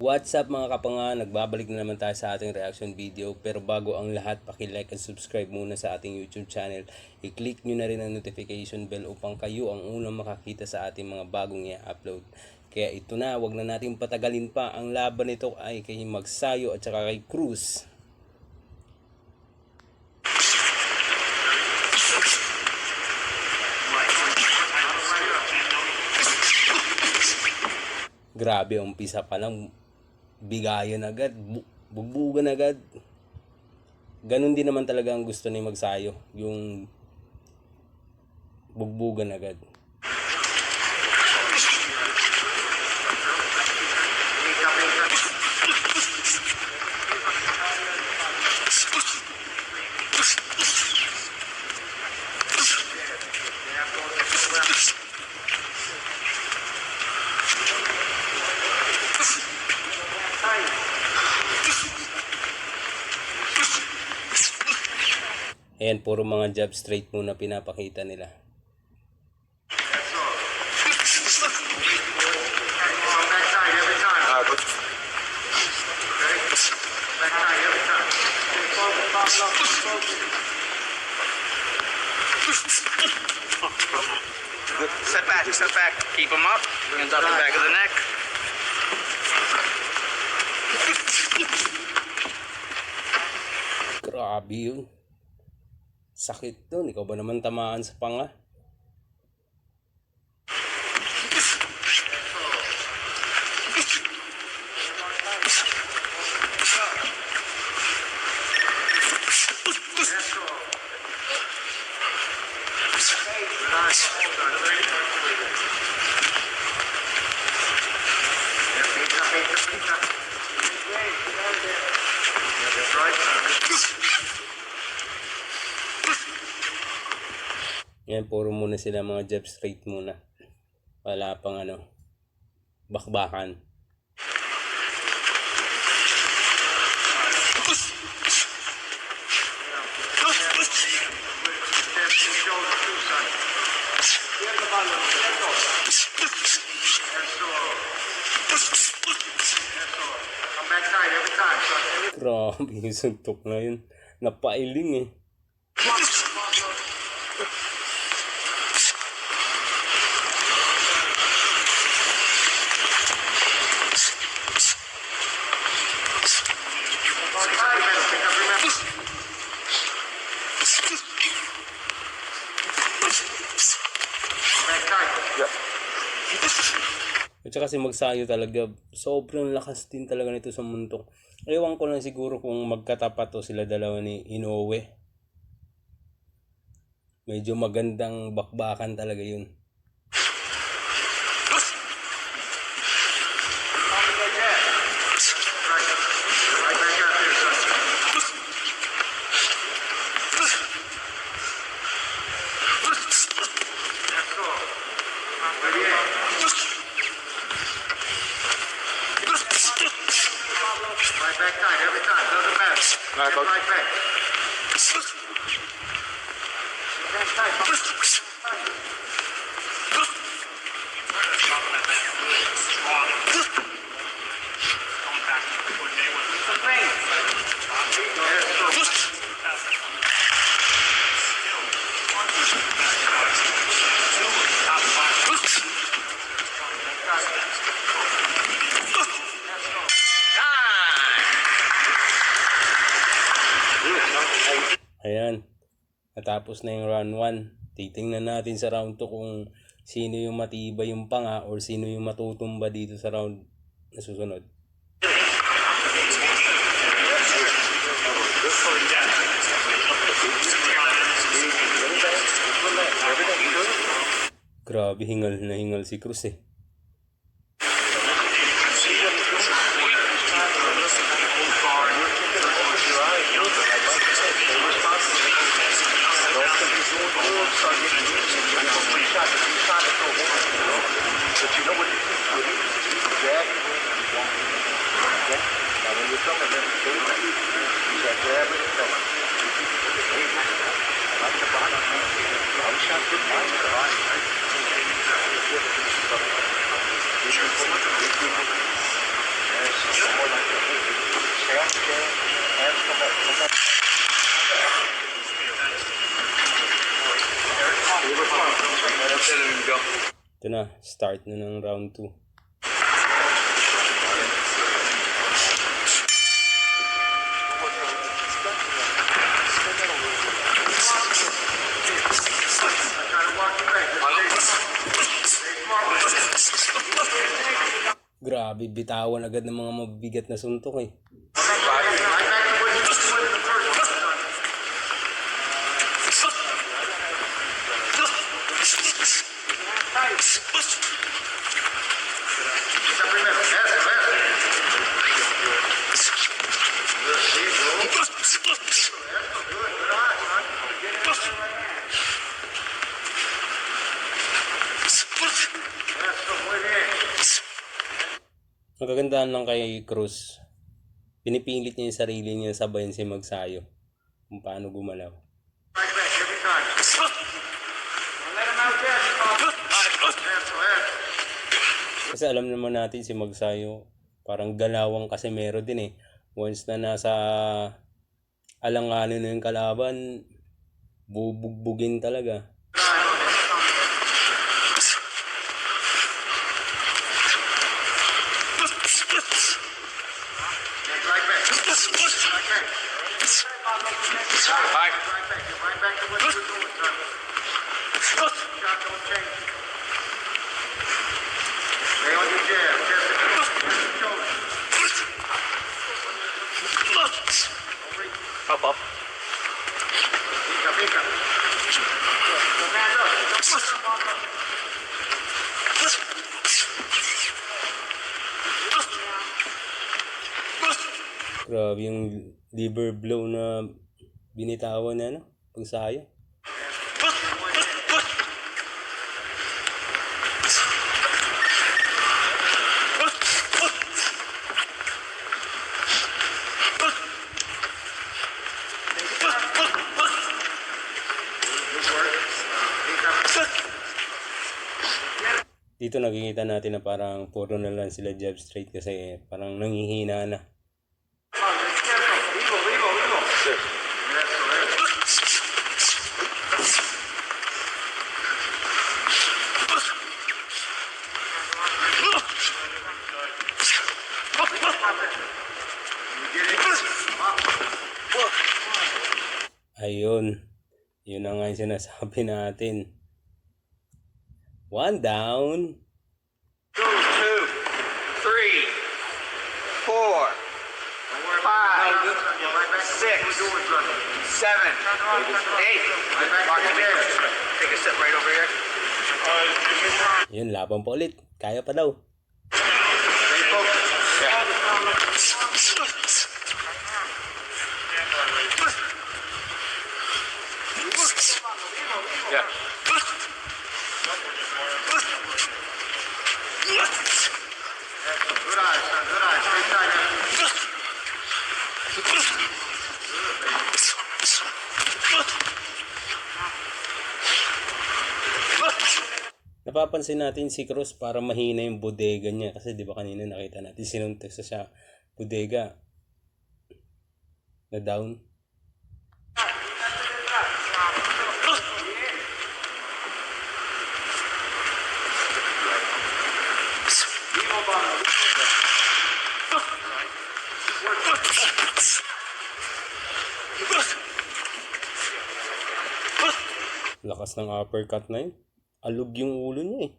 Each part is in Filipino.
What's up mga kapanga, nagbabalik na naman tayo sa ating reaction video. Pero bago ang lahat, paki-like and subscribe muna sa ating YouTube channel. I-click nyo na rin ang notification bell upang kayo ang unang makakita sa ating mga bagong i-upload. Kaya ito na, wag na natin patagalin pa. Ang laban nito ay kay Magsayo at saka kay Cruz. Grabe, umpisa pa lang, bigayan agad, bugbugan agad. Ganun din naman talaga ang gusto ni Magsayo, yung bugbugan agad. Ayan, puro mga jab straight muna pinapakita nila. Step back. Keep them up. We're going to drop the back of the neck. Grabe yun. Sakit dun. Ikaw ba naman tamaan sa panga? Yan, puro muna sila mga jab straight muna. Wala pang bakbakan. Grabe yung suntok na yun. Napailing eh. At saka si Magsayo talaga, sobrang lakas din talaga nito sa muntok. Ewan ko lang siguro kung magkatapat to sila dalawa ni Inoue. Medyo magandang bakbakan talaga yun. Back tight every time. Doesn't matter. Right back. Back tight. Ayan, natapos na yung round 1. Titingnan natin sa round 2 kung sino yung matibay yung panga or sino yung matutumba dito sa round na susunod. Grabe, hingal na hingal si Cruz eh. Ito na, start na ng round 2. Grabe, bitawan agad ng mga mabigat na suntok eh. Ang kagandahan lang kay Cruz, pinipilit niya yung sarili niya sabayan si Magsayo kung paano gumalaw. Kasi alam naman natin si Magsayo, parang galawang Casimero din eh. Once na nasa alanganin na yung kalaban, bubugbugin talaga. Up, up. Grabe yung liver blow na binitawan na ano, Magsayo. Dito nakikita natin na parang puro na lang sila jab straight kasi parang nanghihina na. Ayun. Yun na nga yung sinasabi natin. 1 down. 2, 3, 4, 5, 6, 7, 8. Take a step right over here. Yun, laban pa ulit. Kaya pa daw. Yeah. Good eyes, son. Good eyes. Stay tight. Napapansin natin si Cruz para mahina yung bodega niya kasi di ba kanina nakita natin sinuntok sa bodega na down. Lakas ng uppercut na yun. Alog yung ulo niya eh.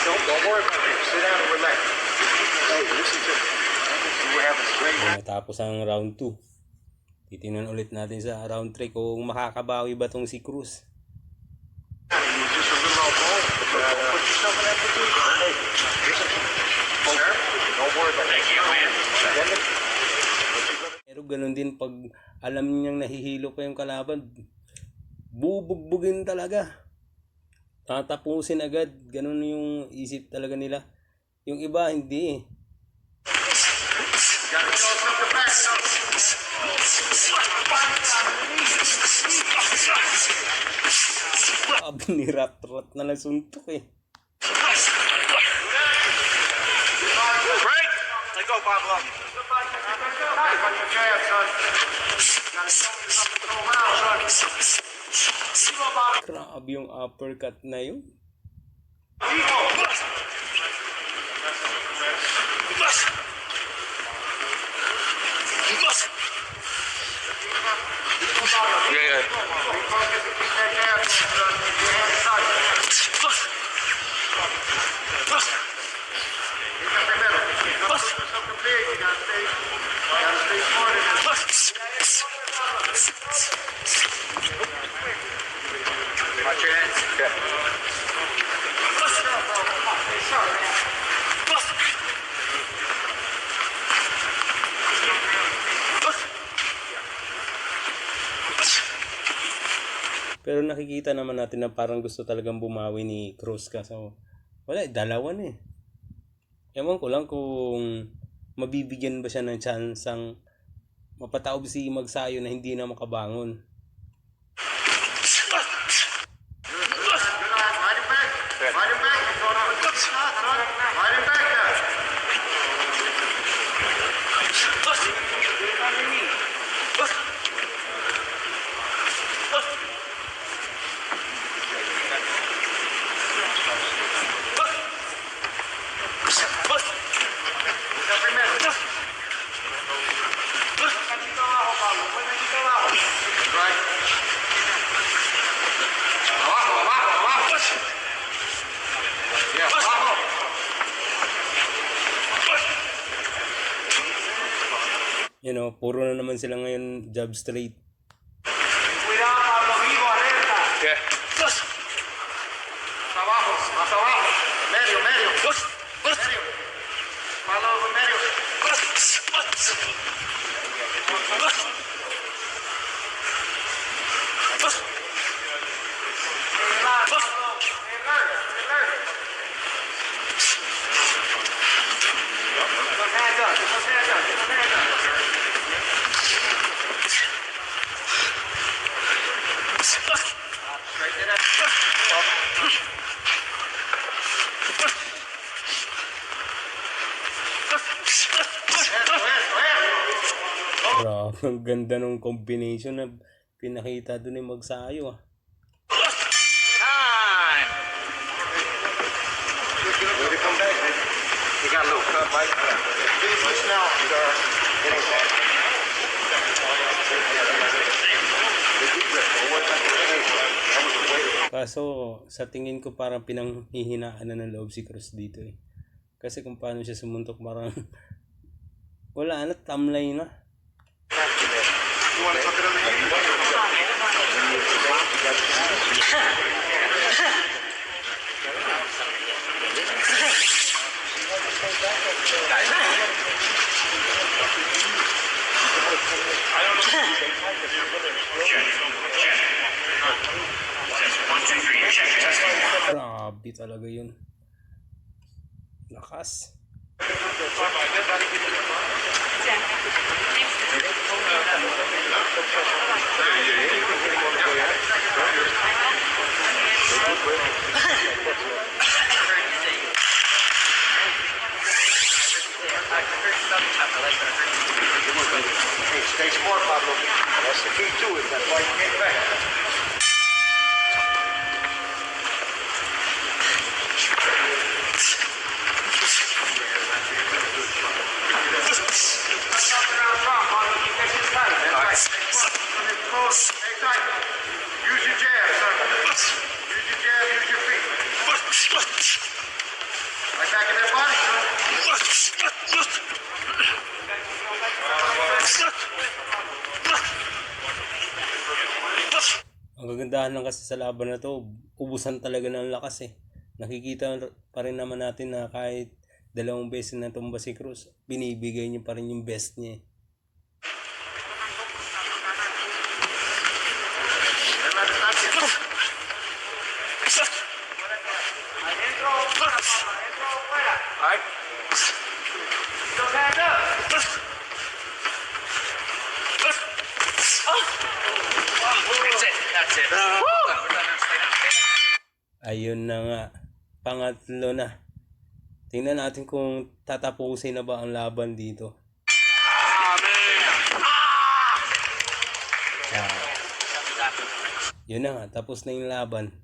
Don't worry about it. Sit down and relax. Hey, listen to me. We're having a great night. Natapos ang round 2. Titingnan ulit natin sa round 3 kung makakabawi ba tong si Cruz. You're just a little off home. Put yourself in that position. Hey, listen to me. Sir, don't worry about it. Thank you, man. Pero ganun din pag alam niyang nahihilo pa yung kalaban, bubugbugin talaga. Tatapusin agad. Ganun yung isip talaga nila. Yung iba hindi eh. Sabi ni Rat na lang suntok eh. Pablo. Nice on your jab, son. Gotta show me something to throw around, son. Grabe yung uppercut na yun. Yeah. Refocus and keep that jab, son. Keep your hands tight. Pick up your middle. You're gonna do something big. You gotta stay smart in this. Watch your hands. Okay. Pero nakikita naman natin na parang gusto talagang bumawi ni Cruz, kaso wala, dalawa na eh. Ewan ko lang kung mabibigyan ba siya ng chance ang mapataob si Magsayo na hindi na makabangon. Ride him back. Ride him back. You're going on a good shot, son. Ride him back now. Every minute. Right. Abajo, abajo, abajo. Yeah, abajo. You know, puro na naman sila ngayon jab straight. Cuidado, Pablo, vivo, alerta. Yeah. Más abajo, más abajo. Medio, medio. Medio. Pablo, medio. Grabe, ang ganda ng combination na pinakita doon ni Magsayo ah. Time. Ready to come back? You got a little cut, Mike. Push now. It ain't bad. Kaso sa tingin ko parang pinanghihinaan na ng loob si Cruz dito eh. Kasi kung paano siya sumuntok parang wala na, tamlay na. You want to tuck it underneath? Grabe talaga yun. Lakas. Hey, stay smart, Pablo. That's the key to it. That's why you came back. Stay tight. Use your jab, son. Use your jab, use your feet. Right back in that body, son. Ang kagandahan lang kasi sa laban na to, ubusan talaga ng lakas eh. Nakikita pa rin naman natin na kahit 2 beses na tumba si Cruz, binibigay niya pa rin yung best niya eh. Alright. Those hands up. That's it. That's it. We're done now. Stay down. Ayun na nga, pangatlo na. Tingnan natin kung tatapusin na ba ang laban dito. Yun na nga, tapos na yung laban.